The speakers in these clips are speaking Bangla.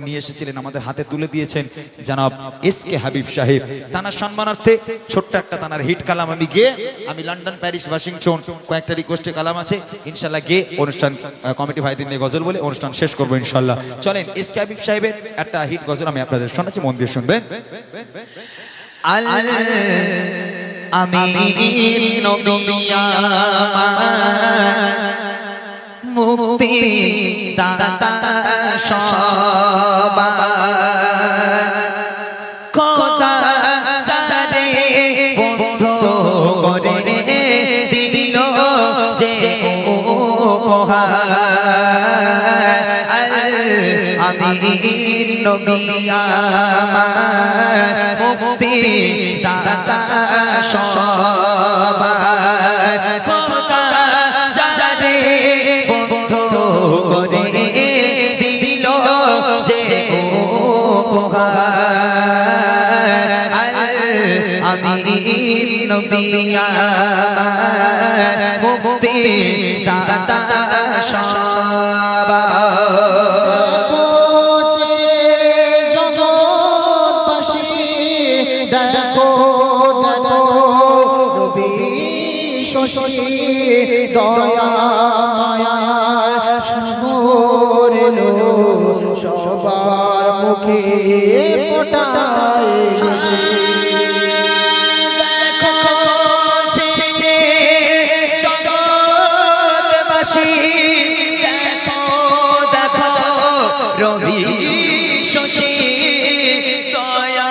নিয়ে এসেছিলেন আমাদের হাতে তুলে দিয়েছেন জনাব এসকে হাবিব সাহেব। তানার সম্মানার্থে ছোট্ট একটা তানার হিট কালাম আমি গিয়ে আমি লন্ডন প্যারিস ওয়াশিংটন কয়েকটা রিকোয়েস্টে কালাম আছে ইনশাআল্লাহ গিয়ে অনুষ্ঠান কমিটি ভাইদের নিয়ে গজল বলে অনুষ্ঠান শেষ করব ইনশাআল্লাহ। চলেন এসকে হাবিব সাহেবের একটা হিট গজল আমি আপনাদের শোনাচ্ছি, মন দিয়ে শুনবেন। আমি নবী মুক্তি দাতা সবার খোদা চারে বন্ধ করে দিল যে উপহার। আমি নবী আমার মুক্তি দাতা সবার খোদা চারে বন্ধ করে দিল যে উপহার। আমি নবী আমার মুক্তি দাতা সবার। দয়া মায়া সাগর এলো সবার মুখে ফোটায় রবি শশী দয়া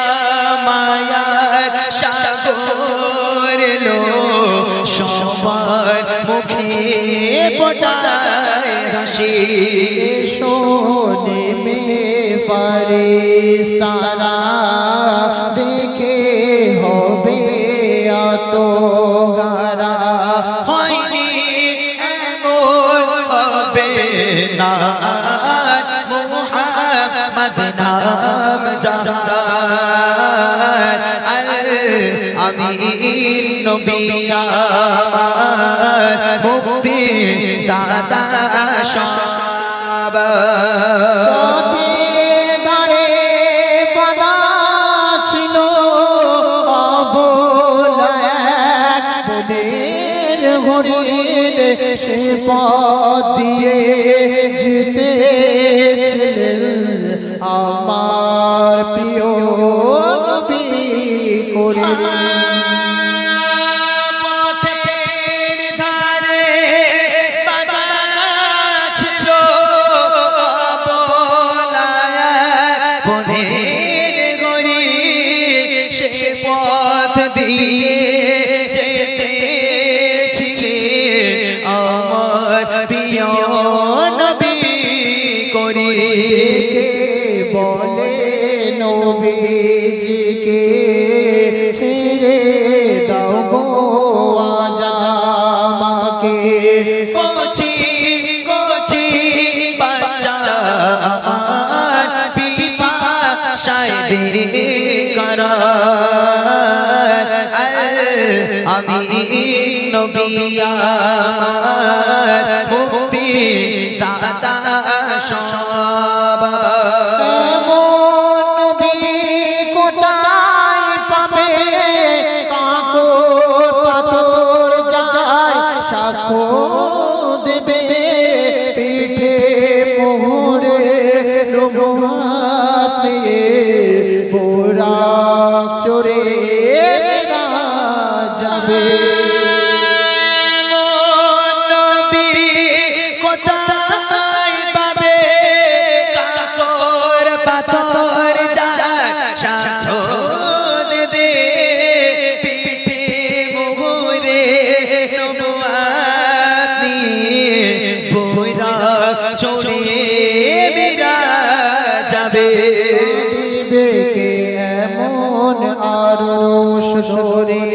মায়ার সাগর এলো সবার মুখে ফোটায় হাসি। শোনে মে ফারিস্তারা দেখে হবে আতগারা হয়নি এমন হবে না মুহাম্মদ নাম যার। আমি নবী আমার মুক্তি দাতা সবার দাঁড়ে বাঁধা ছিল অবলা এক বনের হরিণ সে পথ দিয়ে যেতেছিলেন আমার প্রিয় নবী করে। পথের ধারে বাঁধা ছিল অবলা এক বনের হরিণ সে পথ দিয়ে যেতেছিলে আমার প্রিয় নবী করে। বলে নবীজিকে ছেড়ে দাও গো আজ আমাকে। কচি কচি বাচ্চা আমার পিপাসায় বেকারার। আমি নবী আমার মুক্তি দাতা সবার। এমন নবী কোথায় পাবে কাকর পাথর যার সাক্ষ্য দেবে পিঠে মোহরে নবুয়ত নিয়ে বোরাক চড়ে না যাবে। নবী কোথায় পাবে কাকর পাথর যার সাক্ষ্য দেবে পিঠে মোহরে নবুয়ত নিয়ে বোরাক চড়ে যাবে। দিবে কে এমন আরশ ধরে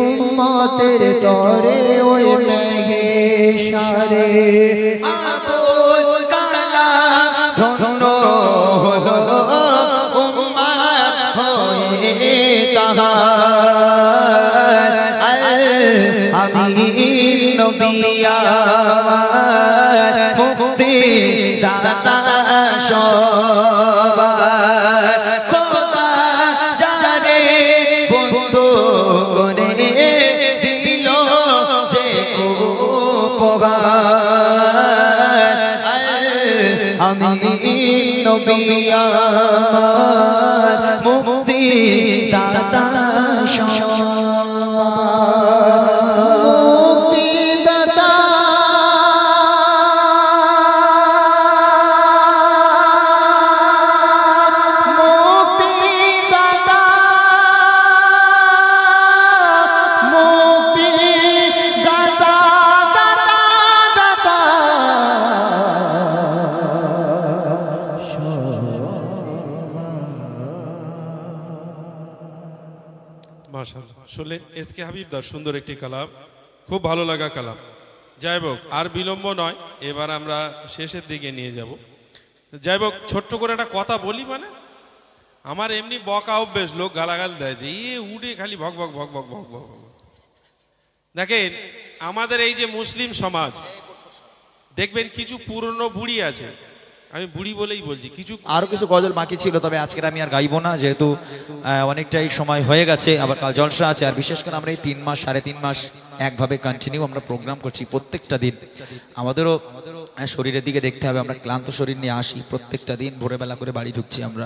উম্মতের তরে ওই মেঘেশারে। আবুল কালাম ধন্য হলো উম্মত হয়ে তাহার। আমি নবী আমার মুক্তি দাতা সবার খোদা যারে বন্ধু করে দিল যে উপহার আমি নবী আমার মুক্তি দাতা মুক্তিদাতা মুক্তিদাতা মুক্তিদাতা দাতা দাতা মাশাআল্লাহ, শুনলেন এসকে হাবিব দার সুন্দর একটি কালাম, খুব ভালো লাগা কালাম। যাই হোক, আর বিলম্ব নয়, এবার আমরা শেষের দিকে নিয়ে যাব। যাই হোক, ছোট্ট করে একটা কথা বলি, মানে আমার এমনি বকা অভ্যেস, লোক গালাগাল দেয় যে উঠে খালি ভক ভক ভক ভক ভক ভক। দেখেন, আমাদের এই যে মুসলিম সমাজ, দেখবেন কিছু পুরনো বুড়ি আছে, আমি বুড়ি বলেই বলছি, কিছু আরো কিছু গজল বাকি ছিল, তবে আজকের আমি আর গাইবো না, যেহেতু অনেকটাই সময় হয়ে গেছে, আবার কাল জলসা আছে। আর বিশেষ করে আমরা এই 3 মাস 3.5 মাস একভাবে কন্টিনিউ আমরা প্রোগ্রাম করছি প্রত্যেকটা দিন। আমাদেরও শরীরের দিকে দেখতে হবে, আমরা ক্লান্ত শরীর নিয়ে আসি প্রত্যেকটা দিন, ভোরবেলা করে বাড়ি ঢুকছি আমরা।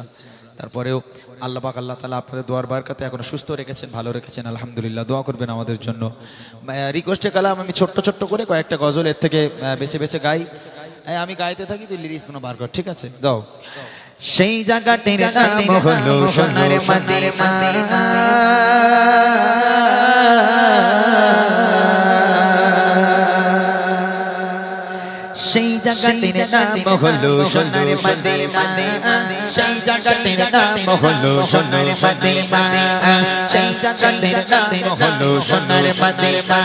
তারপরেও আল্লাহ পাক আল্লাহ তাআলা আপনাদের দোয়ার বারকাতে এখনো সুস্থ রেখেছেন, ভালো রেখেছেন, আলহামদুলিল্লাহ। দোয়া করবেন আমাদের জন্য। রিকোয়েস্টে কালাম আমি ছোট্ট ছোট্ট করে কয়েকটা গজল এর থেকে বেছে বেছে গাই। আমি গাইতে থাকি, তুই লিরিক্স গুলো বার কর, ঠিক আছে? দাও। সেই জায়গাটির নাম হলো সোনার মদিনা, সেই জায়গাটির নাম হলো সোনার মদিনা, সেই জায়গাটির নাম হলো সোনার মদিনা, সেই জায়গাটির নাম হলো সোনার মদিনা,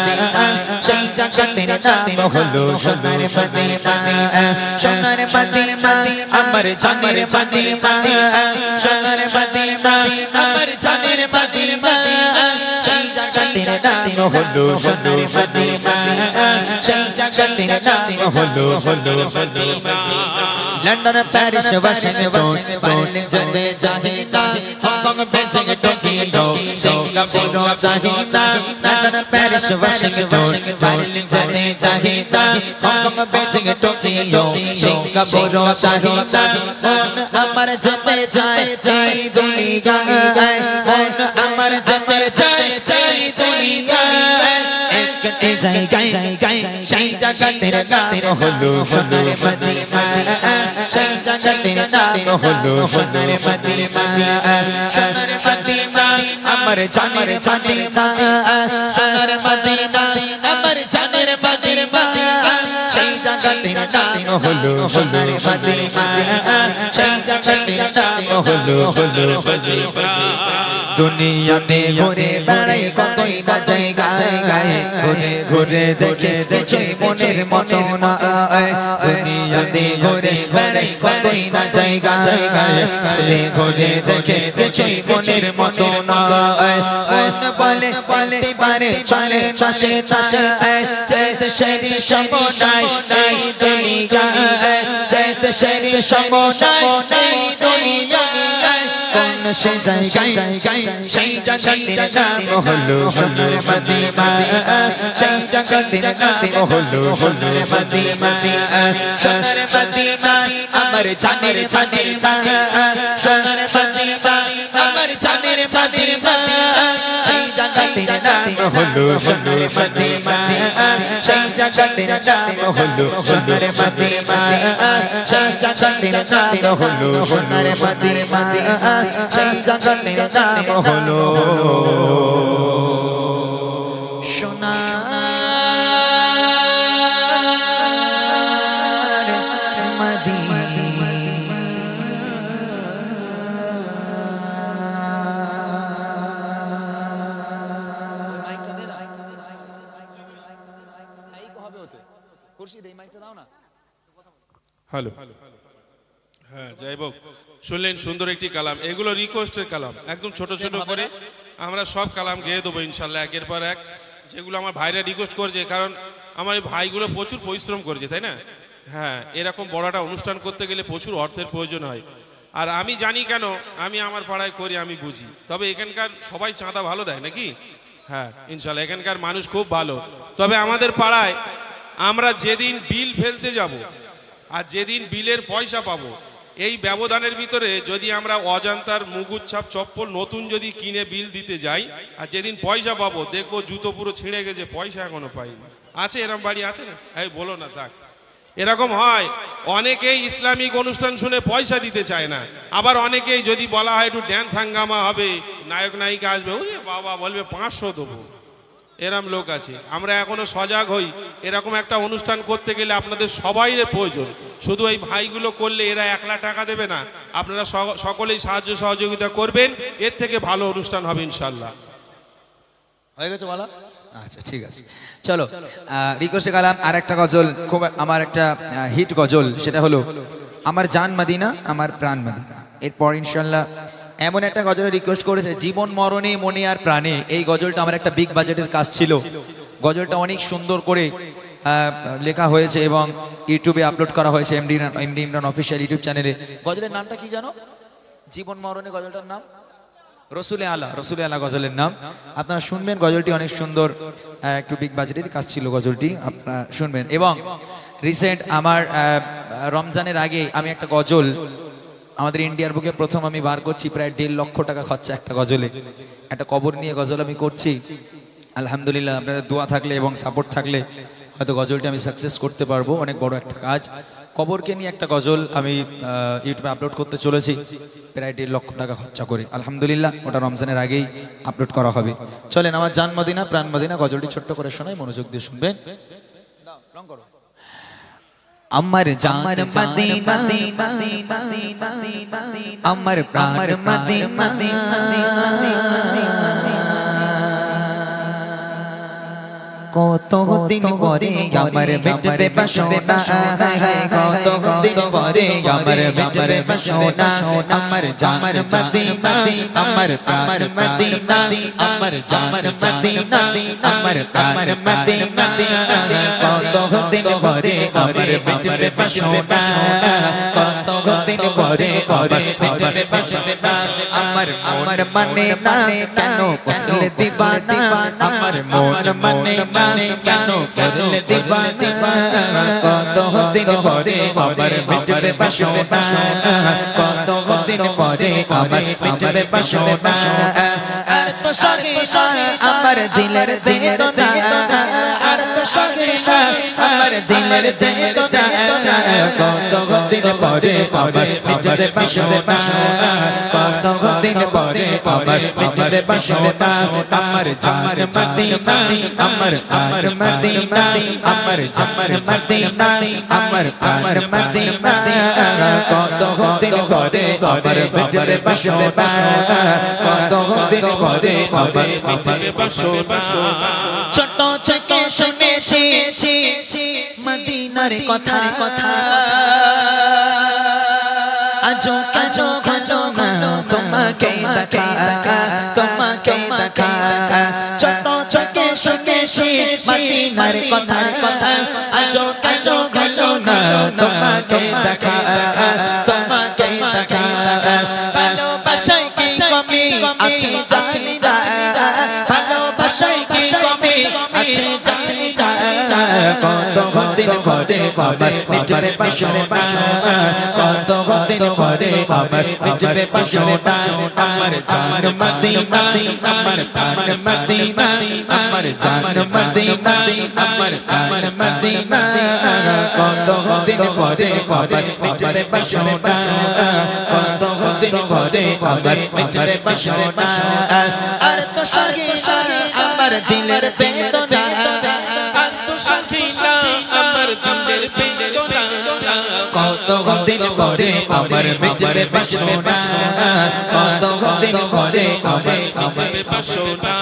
সেই জায়গাটির নাম হলো সোনার মদিনা, সোনার মদিনা আমার জানের মদিনা, সোনার মদিনা আমার জানের মদিনা, সেই জায়গাটির নাম হলো সোনার মদিনা, সেই জায়গাটির নাম হলো Medina. London Paris Washington Berlin জেনে চাহিদা, হংকং বেজিং টোকিও সিঙ্গাপুর চাহিদা, লন্ডন প্যারিস ওয়াশিংটন বার্লিন জেনে চাহিদা, হংকং বেজিং টোকিও সিঙ্গাপুর চাহিদা। মন আমার যেতে চায় চাই দুনিয়ায়, মন আমার যেতে চায় চাই দুনিয়ায়, একটি জায়গায় সেই জায়গাটির নাম হলো সোনার মদিনা, সেই জায়গাটির নাম হলো সোনার মদিনা, সোনার মদিনা আমার জানের মদিনা, সোনার মদিনা আমার জানের মদিনা, সেই জায়গাটির নাম হলো সোনার মদিনা, সেই জায়গাটির নাম হলো মদিনা। দুনিয়াতে ঘুরে বেড়াই কতই না জায়গায়, ঘুরে ঘুরে দেখে কিছুই মনের মতো না, দুনিয়াতে ঘুরে বেড়াই কতই না জায়গায়, ঘুরে ঘুরে দেখে কিছুই মনের মতো না, বলে বলে পারে চলে পাশে তাশে, চাইতে সেরি সমনাই এই দুনিয়ায়, চাইতে সেরি সমনাই এই দুনিয়ায়, কোন সে জায়গায় সেই জায়গাটির নাম হলো সোনার মদিনা, সেই জায়গাটির নাম হলো সোনার মদিনা, সোনার মদিনা আমার জানের মদিনা, সোনার মদিনা আমার জানের মদিনা, সেই জায়গাটির নাম হলো সোনার মদিনা, সেই জায়গাটির নাম হলো সোনার মদিনা, সেই জায়গাটির নাম হলো সোনার মদিনা, সেই জায়গাটির নাম হলো সোনার মদিনা। হ্যালো, হ্যাঁ যাই হোক, শুনলেন সুন্দর একটি কালাম। এগুলো রিকোয়েস্টের কালাম, একদম ছোট ছোট করে আমরা সব কালাম গেয়ে দেবো ইনশাল্লাহ একের পর এক, যেগুলো আমার ভাইরা রিকোয়েস্ট করছে, কারণ আমার এই ভাইগুলো প্রচুর পরিশ্রম করছে, তাই না? হ্যাঁ, এরকম বড় একটা অনুষ্ঠান করতে গেলে প্রচুর অর্থের প্রয়োজন হয়। আর আমি জানি কেন, আমি আমার পাড়ায় করি, আমি বুঝি। তবে এখানকার সবাই চাঁদা ভালো দেয় নাকি? হ্যাঁ, ইনশাল্লাহ এখানকার মানুষ খুব ভালো। তবে আমাদের পাড়ায় আমরা যেদিন বিল ফেলতে যাব আর যেদিন বিলের পয়সা পাবো, এই ব্যবধানের ভিতরে যদি আমরা অজান্তার মুগুচ্ছাপ চপ্পল নতুন যদি কিনে বিল দিতে যাই, আর যেদিন পয়সা পাবো দেখবো জুতো পুরো ছিঁড়ে গেছে, পয়সা এখনো পাইনি। আছে এরকম বাড়ি আছে না? এই বলো না, থাক। এরকম হয়, অনেকেই ইসলামিক অনুষ্ঠান শুনে পয়সা দিতে চায় না। আবার অনেকেই যদি বলা হয় একটু ড্যান্স হাঙ্গামা হবে, নায়ক নায়িকা আসবে, ওরে বাবা বলবে 500 দেবো। এরম লোক আছে। আমরা এখনো সজাগ হই, এরকম একটা অনুষ্ঠান করতে গেলে আপনাদের সবাইয়ের প্রয়োজন। শুধু এই ভাইগুলো করলে এরা 1 লাখ টাকা দেবে না, আপনারা সকলেই সাহায্য সহযোগিতা করবেন, এর থেকে ভালো অনুষ্ঠান হবে ইনশাল্লাহ। হয়ে গেছে বলা? আচ্ছা ঠিক আছে, চলো রিকোয়েস্টে গেলাম আর একটা গজল, খুব আমার একটা হিট গজল, সেটা হলো আমার জান মদিনা আমার প্রাণ মদিনা। এরপর ইনশাল্লাহ এমন একটা গজলে রিকোয়েস্ট করেছে, জীবন মরণে মনে আর প্রাণে। এই গজলটা আমার একটা বিগ বাজেটের কাজ ছিল। গজলটা অনেক সুন্দর করে লেখা হয়েছে এবং ইউটিউবে আপলোড করা হয়েছে এমডি ইমরান অফিসিয়াল ইউটিউব চ্যানেলে। গজলের নামটা কি জানো? জীবন মরণে গজলটার নাম রসুলে আলা গজলের নাম। আপনারা শুনবেন, গজলটি অনেক সুন্দর, একটু বিগ বাজেটের কাজ ছিল গজলটি, আপনারা শুনবেন। এবং রিসেন্ট আমার রমজানের আগে আমি একটা গজল আমাদের ইন্ডিয়ার বুকে প্রথম আমি বার করছি, প্রায় 1.5 লক্ষ টাকা খরচা একটা গজলে। একটা কবর নিয়ে গজল আমি করছি। আলহামদুলিল্লাহ আপনাদের দোয়া থাকলে এবং সাপোর্ট থাকলে হয়তো গজলটি আমি সাকসেস করতে পারবো। অনেক বড় একটা কাজ, কবরকে নিয়ে একটা গজল আমি ইউটিউবে আপলোড করতে চলেছি, প্রায় 1.5 লক্ষ টাকা খরচা করে। আলহামদুলিল্লাহ ওটা রমজানের আগেই আপলোড করা হবে। চলেন আমার জান মদিনা প্রাণ মদিনা গজলটি ছোট্ট করে শোনাই, মনোযোগ দিয়ে শুনবেন। আমার জান মদিনা আমার প্রাণ মদিনা, কত দিন পরে আমার মিটবে বাসনা, কত দিন পরে আমার মিটবে বাসনা। আমার জান মদিনা আমার প্রাণ মদিনা, আমার জান মদিনা আমার প্রাণ মদিনা, কত দিন পরে আমার মিটবে বাসনা, কত দিন পরে আমার মিটবে বাসনা। আমার মন মানে না কেন করলে দিবানা, আমার মন মানে না কেন করলে দিবানা, কত দিন পরে আমার মিটবে বাসনা, কত দিন পরে আমার মিটবে বাসনা। আর তো সখী আমার দিলের বেদনা, আর তো সখী আমার দিলের বেদনা, কত দিন পরে আমার মিটবে বাসনা, কত দিন পরে আমার মিটবে বাসনা। আমার জান মদিনা আমার প্রাণ মদিনা, আমার জান মদিনা আমার প্রাণ মদিনা, কত দিন পরে আমার মিটবে বাসনা, কত দিন পরে আমার মিটবে বাসনা। ছোট থেকে শুনেছি মদিনার কথা, আজো কাজো কাজো না তোমাকে দেখা, তোমাকে দেখা। ছোট থেকে শুনেছি মদিনার কথা, আজো কাজো কাজো না তোমাকে দেখা, তোমাকে দেখা। ভালোবাসায় কি কমি আছে জানি না, ভালোবাসায় কি কমি আছে জানি না, কত দিন পরে আমার মিটবে বাসনা, কত দিন পরে আমার মিটবে বাসনা। আমার জান মদিনা আমার প্রাণ মদিনা, আমার জান মদিনা আমার প্রাণ মদিনা, কত দিন পরে আমার মিটবে বাসনা, কত দিন পরে আমার মিটবে বাসনা। আর তো সখী আমার দিলের বেদনা, আর তো সখী আমার দিলের বেদনা, কত দিন পরে আমার মিটবে বাসনা, কত দিন পরে আমার মিটবে বাসনা।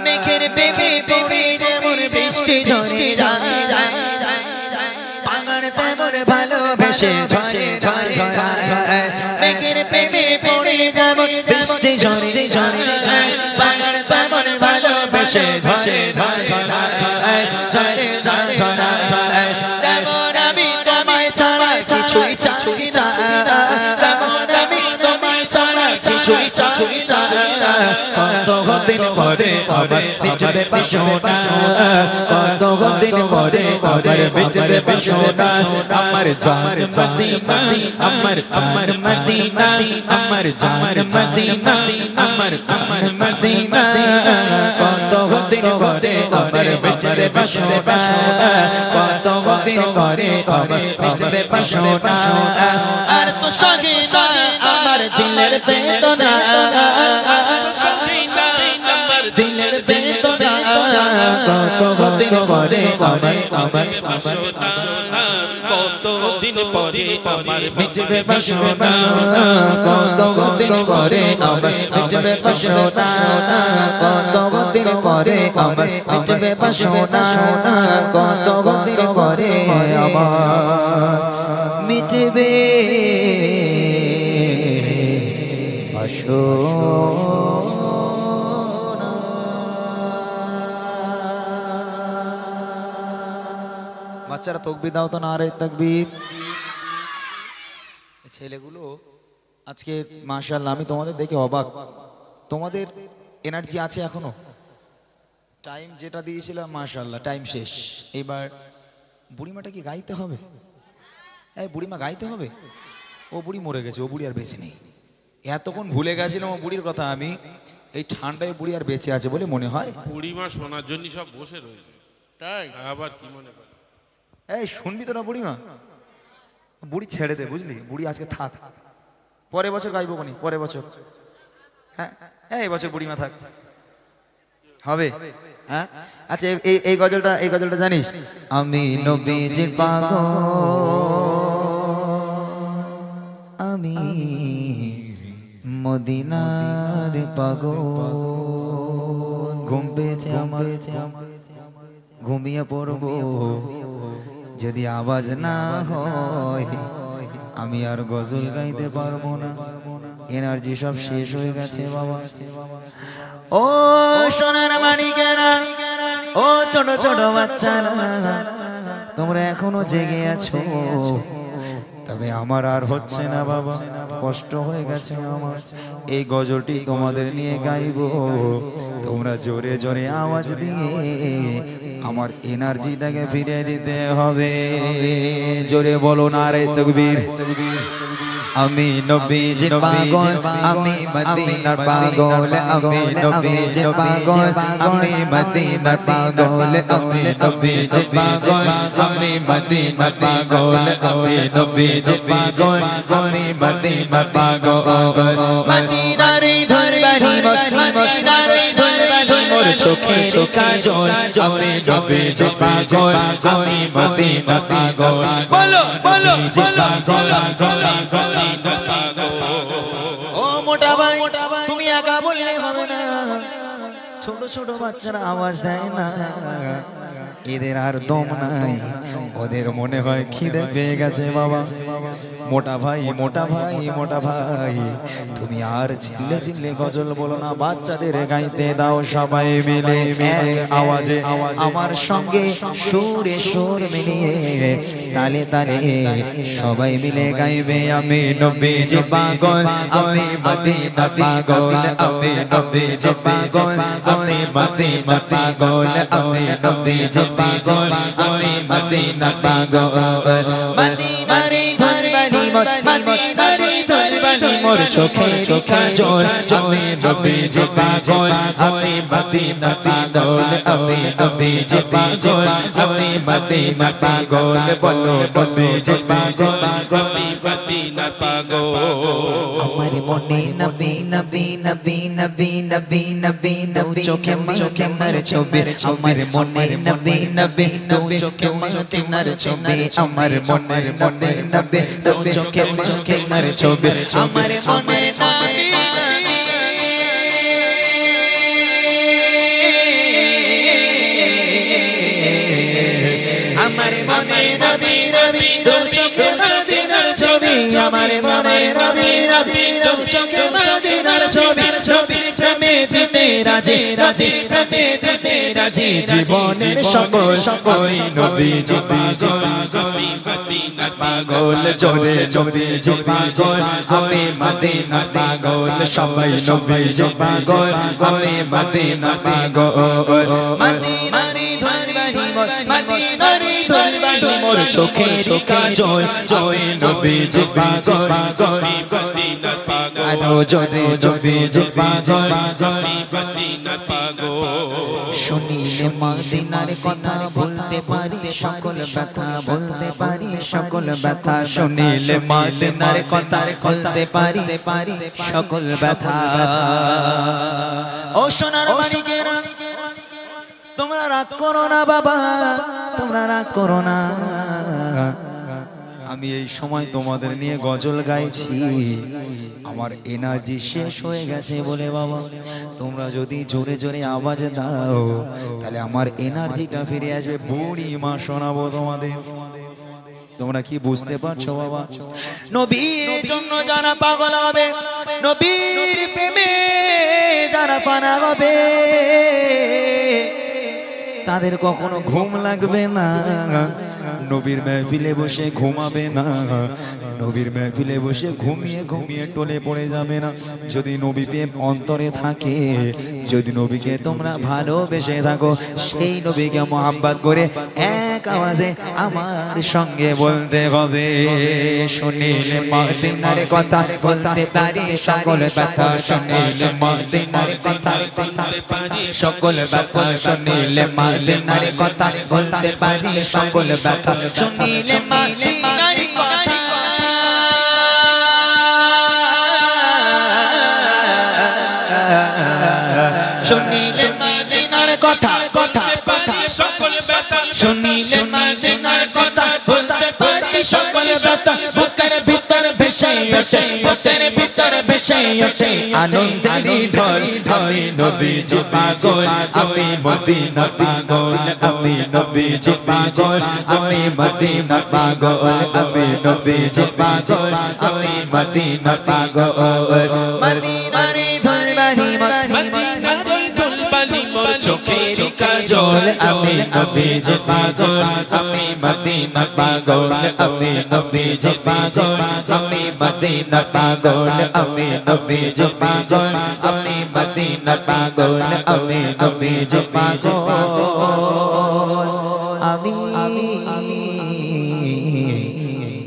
মেঘের বেবি পড়ে যেমন বৃষ্টি ঝরে যায়, পাগার তেমন ভালোবেসে ঝরে ঝরে ঝরে। মেঘের বেবি পড়ে যেমন বৃষ্টি ঝরে ঝরে যায়, পাগার তেমন ভালোবেসে ঝরে ভেসে যায় ছড়ায় ছড়ায় ঝরে যায় ছড়ায় ছড়ায় তেমন আমি তোমায় ছাড়া কিছুই চাই না তেমন আমি তোমায় ছাড়া কিছুই চাই না কত দিন পরে আবার মিটবে বাসনা কত দিন পরে আবার মিটবে বাসনা আমার জান মদিনা আমার আমার মদিনা আমার জান মদিনা আমার আমার মদিনা কত দিন পরে আবার মিটবে বাসনা কত দিন পরে আবার মিটবে বাসনা আর তো সঙ্গে না আমার দিলের বেদনা দিলের বেদনা কত দিন পরে আমার আমার কত দিন পরে আমার মিটবে বাসনা কত দিন পরে আমার মিটবে বাসনা কত দিন পরে আমার মিটবে বাসনা কত দিন পরে আমার মিটবে বাচ্চারা তকবীর দাও তো, নারে তাকবীর। ছেলেগুলো আজকে মাশাআল্লাহ আমি তোমাদের দেখে অবাক, তোমাদের এনার্জি আছে এখনো। টাইম যেটা দিয়েছিলাম মাশাআল্লাহ টাইম শেষ। এবার বুড়িমাটা কি গাইতে হবে? এই বুড়িমা গাইতে হবে? ও বুড়ি মরে গেছে, ও বুড়ি আর বেঁচে নেই। এতক্ষণ ভুলে গেছিলাম ও বুড়ির কথা, আমি এই ঠান্ডায় বুড়ি আর বেঁচে আছে বলে মনে হয়। বুড়িমা শোনার জন্য সব বসে রয়েছে, তাই আবার কি মনে করে? এই শুনবি তো না বুড়িমা? বুড়ি ছেড়ে দে বুঝলি, বুড়ি আজকে থাক, পরের বছর গাইবো কোনি, পরের বছর। হ্যাঁ এই বছর বুড়িমা থাক, হবে। হ্যাঁ আচ্ছা এই গজলটা জানিস? আমি নবীজির পাগল, আমি মদিনার পাগল, ঘুম পেয়েছে আমার ঘুমিয়ে পড়বো, যদি আওয়াজ না হয় আমি আর গজল গাইতে পারবো না, এনার্জি সব শেষ হয়ে গেছে বাবা। ও সোনার মানিকেরা, ও ছোট ছোট বাচ্চারা, তোমরা এখনো জেগে আছো, তবে আমার আর হচ্ছে না বাবা, কষ্ট হয়ে গেছে আমার। এই গজলটি তোমাদের নিয়ে গাইবো, তোমরা জোরে জোরে আওয়াজ দিয়ে আমার এনার্জিটাকে ফিরে দিতে হবে। জোরে বলো নারে তাকবীর। আমি নবীজির পাগল, আমি মদিনার পাগল, আমি নবীজির পাগল, আমি মদিনার পাগল, আমি নবীজির পাগল, আমি মদিনার পাগল, আমি নবীজির পাগল, আমি মদিনার পাগল। মদিনার ধরবানি মোর, মদিনার ধরবানি মোর চোখের কাজল, আমি নবীজির পাগল, আমি মদিনার পাগল। বলো বলো ও মোটা ভাই, তুমি একা বললে হবে না, ছোট ছোট বাচ্চারা আওয়াজ দেয় না, এদের আর দম নাই, ওদের মনে হয় খিদে পেয়ে গেছে বাবা। মোটা ভাই মোটা ভাই মোটা ভাই, তুমি আর চিল্লে চিল্লে গজল বলো না, বাচ্চাদের গাইতে দাও সবাই মিলে এক আওয়াজে আমার সঙ্গে সুরে সুর মিলিয়ে তালে তালে সবাই মিলে গাইবে। আমি নবীজির পাগল, আমি মদিনার পাগল, আমি নবীজির পাগল, আমি মদিনার পাগল, আমি নবীজির পাগল, আমি মদিনার পাগল। মদিনারে ধরবানি মোর, মদিনারে ধরবানি মোর চোখের কাজল, আমি নবীজির পাগল, আমি মদিনার পাগল, আমি নবীজির পাগল, আমি মদিনার পাগল। বলো নবীজির পাগল, আমি মদিনার পাগল। আমার মনে নবী নবী নবী নবী নবী নবী দু চোখে মদিনার ছবি, আমার মনে নবী নবী দু চোখে মদিনার ছবি, আমার মনে নবী নবী দু চোখে মদিনার ছবি, আমার মনে নবী নবী। আমার মনে নবী নবী দু চোখে মদিনার ছবি, আমার মনে নবী নবী দু চোখে মদিনার ছবি, নবীর প্রেমে দিতে রাজি রাজি প্রেমে দিতে রাজি জীবনের সকল আমি নবীজি পাগল আমি মদিনার পাগল জোরে নবীজি পাগল আমি মদিনা পাগল সবাই নবীজি পাগল আমি মদিনা পাগল মদিনারি ধলবাড়ি মোর মদিনারি ধলবাড়ি মোর চোখের কাজল আমি নবীজি পাগল আমি মদিনার পাগল আরো জোরে নবীজি পাগল আমি মদিনার পাগল শুনিলে মদিনার কথা বলতে পারি সকল ব্যথা বলতে পারি সকল ব্যথা শুনিলে মদিনার কথা বলতে পারি সকল ব্যথা ও সোনার মানিকেরা তোমরা রাগ করো না বাবা তোমরা রাগ করো না আমি এই সময় তোমাদের নিয়ে গজল গাইছি আমার এনার্জি শেষ হয়ে গেছে বলে বাবা তোমরা যদি জোরে জোরে আওয়াজ দাও তাহলে আমার এনার্জিটা ফিরে আসবে বুড়ি মা শোনাবো তোমাদের তোমরা কি বুঝতে পারছো বাবা নবীর জন্য যারা পাগল হবে নবীর প্রেমে যারা পানা হবে তাদের কখনো ঘুম লাগবে না নবীর মেহফিলে বসে ঘুমাবে না নবীর মেহফিলে বসে ঘুমিয়ে ঘুমিয়ে টলে পড়ে যাবে না যদি নবী প্রেম অন্তরে থাকে যদি নবীকে তোমরা ভালোবেসে থাকো সেই নবীকে মোহাব্বত করে এক আওয়াজে আমার সঙ্গে বলতে হবে শুনিলে মদিনার কথা বলতে পারি সকল ব্যথা শুনিলে মদিনার কথা বলতে পারি সকল ব্যথা শুনিলে মদিনার কথা বলতে পারি সকল ব্যথা শুনিলে মদিনার কথা শুনিলে মদিনার কথা বলতে পারি সকল ব্যথা শুনিলে মদিনার কথা বলতে পারি সকল ব্যথা বুকের ভিতর ভেসে ওঠে বুকের ভিতর ভেসে ওঠে আনন্দেরই ঢল আমি নবীজি পাগল আমি মদিনা পাগল আমি নবীজি পাগল আমি মদিনা পাগল আমি নবীজি পাগল আমি মদিনা পাগল মদিনারে ধলবাড়ি মদিনারি ধুলবালি মোর চোখের কাজল আমি নবীজি পাগল আমি মদিনা পাগল আমি নবীজি পাগল আমি মদিনা পাগল আমি নবীজি পাগল আমি মদিনা পাগল আমি নবীজি পাগল আমি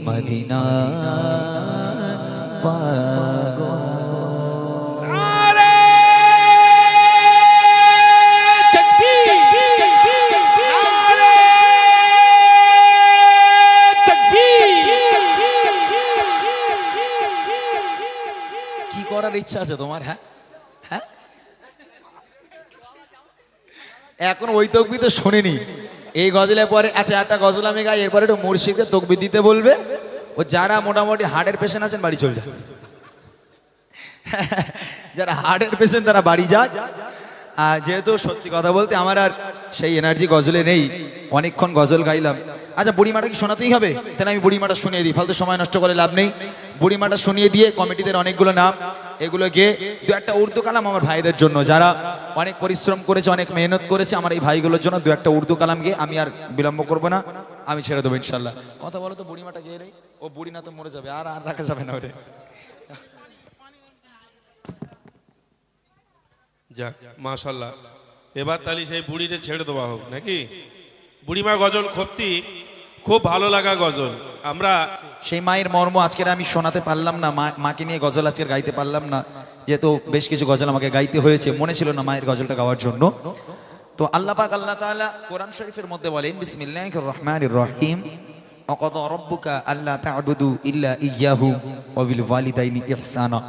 মদিনা পাগল আরে তাকবীর আরে তাকবীর কি করার ইচ্ছা আছে তোমার? হ্যাঁ হ্যাঁ এখন ওই তকবি তো শুনিনি এই গজলের পরে আচ্ছা একটা গজল আমি গাই এরপরে একটু মুর্শিদকে তকবি দিতে বলবে ও যারা মোটামুটি হার্টের পেশেন্ট আছেন বাড়ি চলে যান যারা হার্টের পেশেন্ট তারা বাড়ি যান আর যেহেতু সত্যি কথা বলতে আমার আর সেই এনার্জি গজলে নেই অনেকক্ষণ গজল গাইলাম আচ্ছা বুড়িমাটা কি শোনাতেই হবে তাহলে আমি বুড়িমাটা শুনিয়ে দিই ফালতু সময় নষ্ট করে লাভ নেই বুড়িমাটা শুনিয়ে দিয়ে কমিটিদের অনেকগুলো নাম এগুলো গিয়ে দু একটা উর্দু কালাম আমার ভাইদের জন্য যারা অনেক পরিশ্রম করেছে অনেক মেহনত করেছে আমার এই ভাইগুলোর জন্য দু একটা উর্দু কালাম গিয়ে আমি আর বিলম্ব করবো না আমি ছেড়ে দেবো ইনশাল্লাহ কথা বলো তো বুড়িমাটা গিয়ে নেই ও বুড়ি না তো মরে যাবে আর আর রাখা যাবে না ওরে যাক মাশাআল্লাহ এবার তাহলে সেই বুড়িরে ছেড়ে দেওয়া হোক নাকি বুড়িমা গজল খপ্তি খুব ভালো লাগা গজল আমরা সেই মায়ের মর্ম আজকের আমি শোনাতে পারলাম না মাকে নিয়ে গজল আজকের গাইতে পারলাম না যেহেতু বেশ কিছু গজল আমাকে গাইতে হয়েছে মনে ছিল না মায়ের গজলটা গাওয়ার জন্য তো আল্লাহ পাক আল্লাহ তাআলা কোরআন শরীফের মধ্যে বলেন বিসমিল্লাহির রহমানির রহিম ওয়াকাদা রাব্বুকা আল্লা তা'বুদু ইল্লা ইয়্যাহু ওয়া বিল ওয়ালিদাইনি ইহসানা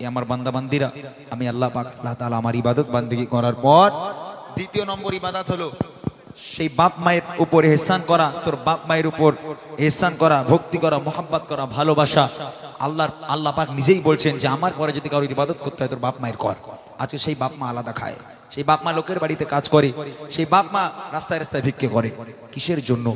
এ আমার বান্দা বান্দিরা আমি আল্লাহ পাক আল্লাহ তাআলা আমার ইবাদত বান্দিগি করার পর দ্বিতীয় নম্বর ইবাদত হলো সেই বাপ মায়ের উপরে ইহসান করা তোর বাপ মায়ের উপর ইহসান করা ভক্তি করা মোহাব্বত করা ভালোবাসা আল্লাহ পাক নিজেই বলছেন যে আমার পরে যদি কারোর ইবাদত করতে হয় তোর বাপ মায়ের কর আজকে সেই বাপ মা আলাদা খায় সেই বাপ মা লোকের বাড়িতে কাজ করে, সেই বাপ মা রাস্তায় রাস্তায় ভিক্ষে করে, কিসের জন্য?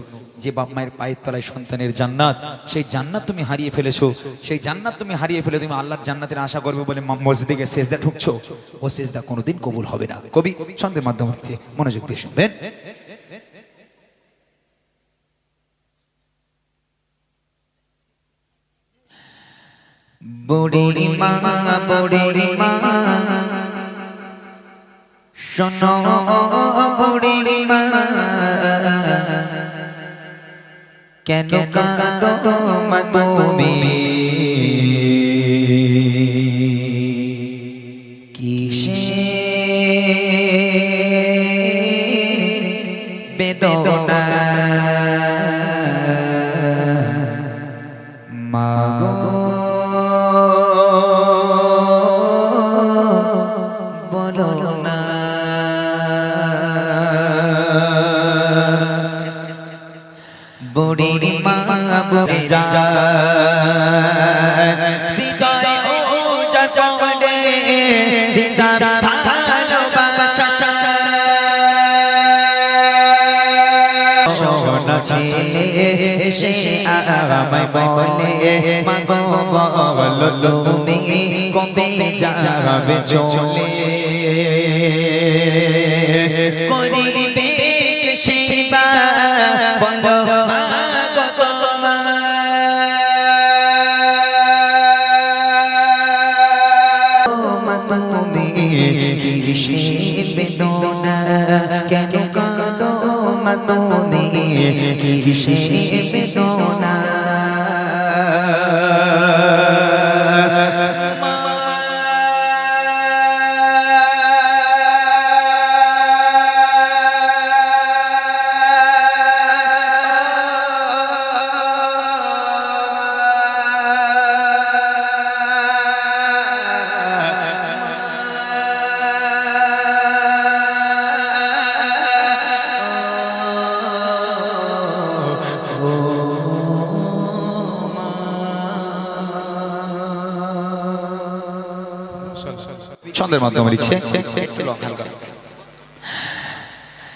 যে বাপ মায়ের পায়ের তলায় সন্তানের জান্নাত, সেই জান্নাত তুমি হারিয়ে ফেলেছো। সেই জান্নাত তুমি হারিয়ে ফেলে তুমি আল্লাহর জান্নাতের আশা করবে বলে মসজিদে গিয়ে সেজদা ঠুকছো, ও সেজদা কোনোদিন কবুল হবে না। কবি ছন্দের মাধ্যমে লিখছে, মনোযোগ দিয়ে শুনবেন। বুড়ি মা শোনো বুড়ি মা, কেন কাঁদো মা তুমি? কিসের বেদনা মাগো বলো না। বুড়ি মা বুড়ি যায় হৃদয় ও জাগরে দিদার ভালোবাসা, সোনা ছেলে এসে আমায় বলে মাগো বলো তুমি কবে যাবে চলে? করিবে কে সেবা বলো মাগো তোমার, তুমি কিসের বেদনা, কেন কাঁদো মা তুমি? কিসের বেদনা ছন্দের মাধ্যমে লিখছে,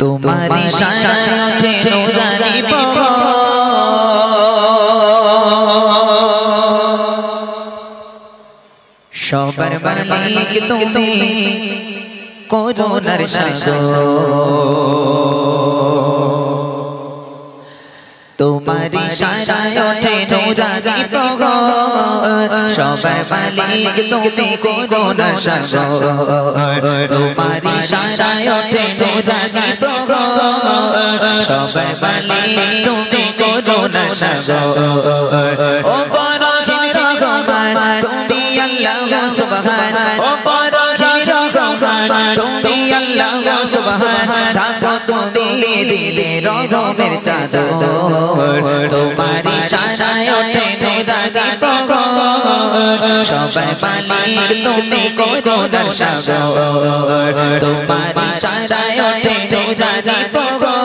তোমার ইশারায় ওঠে নুরানি পবন, সবার মালিক তুমি করুণার সাগর। তোমার ইশারায় ওঠে নুরানি পবন, সবার মালিক তুমি করুণার সাগর। তোমার ইশারায় ওঠে নুরানি পবন, সবার মালিক তুমি করুণার সাগর। ও পরহিম রহমান তুমি আল্লাহ সুবহান, ও পরহিম রহমান তুমি আল্লাহ সুবহান। ঢাকো তুমি দিলে রহমের চাদর, তোমার ইশারায় ওঠে নুরানি পবন, সবার মালিক তুমি করুণার সাগর। তোমার ইশারায় ওঠে নুরানি পবন,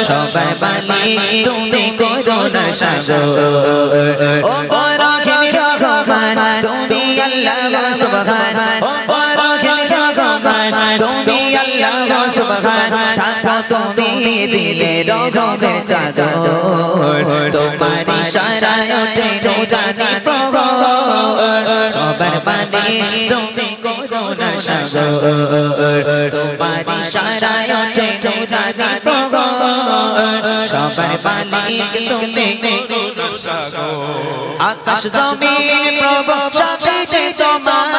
সবার মালিক তুমি করুণার সাগর। ও পরহিম রহমান তুমি আল্লাহ সুবহান, ও পরহিম রহমান তুমি আল্লাহ সুবহান। ঢাকো তুমি দিলে রহমের চাদর, তোমার ইশারায় ওঠে নুরানি পবন, সবার মালিক তুমি করুণার সাগর। তোমার ইশারায় ওঠে নুরানি পবন, সবার মালিক তুমি করুণার সাগর। আকাশ জমিন প্রভু সবই যে তোমার,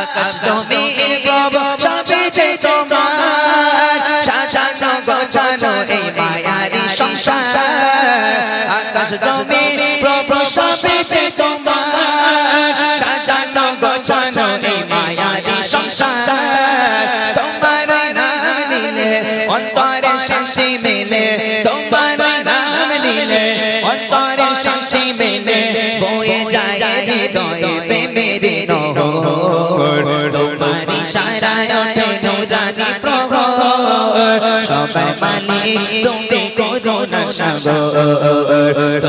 আকাশ জমিন প্রভু সবই যে তোমার, সাজানো গোছানো এই মায়ারি সংসার। আকাশ জমিন প্রভু সবই যে তোমার, সাজানো গোছানো এই মায়ারি সংসার। তোমার নাম নিলে অন্তরে শান্তি মেলে, তোমার নাম নিলে অন্তরে শান্তি মেলে, বয়ে যায় হৃদয়ে প্রেমের নহর। তোমার ইশারা তুমি করুণা সাগর